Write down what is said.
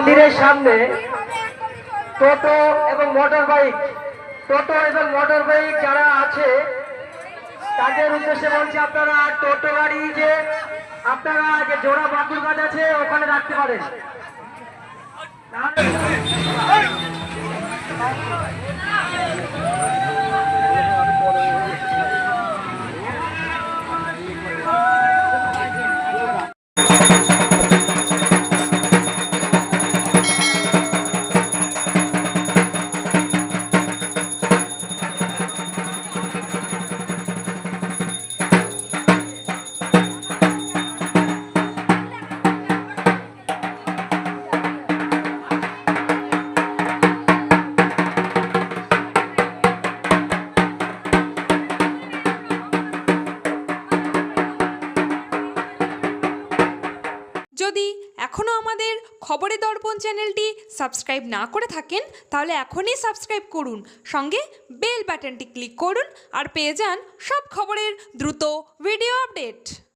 মন্দিরের সামনে টোটো এবং মোটর বাইক যারা আছে তাদের উদ্দেশ্যে বলছি, আপনারা টোটো গাড়ি যে আপনারা যে জোড়া বাকুর গাছ আছে ওখানে রাখতে পারেন। যদি এখনও আমাদের খবরের দর্পণ চ্যানেলটি সাবস্ক্রাইব না করে থাকেন তাহলে এখনই সাবস্ক্রাইব করুন, সঙ্গে বেল বাটনটি ক্লিক করুন আর পেয়ে যান সব খবরের দ্রুত ভিডিও আপডেট।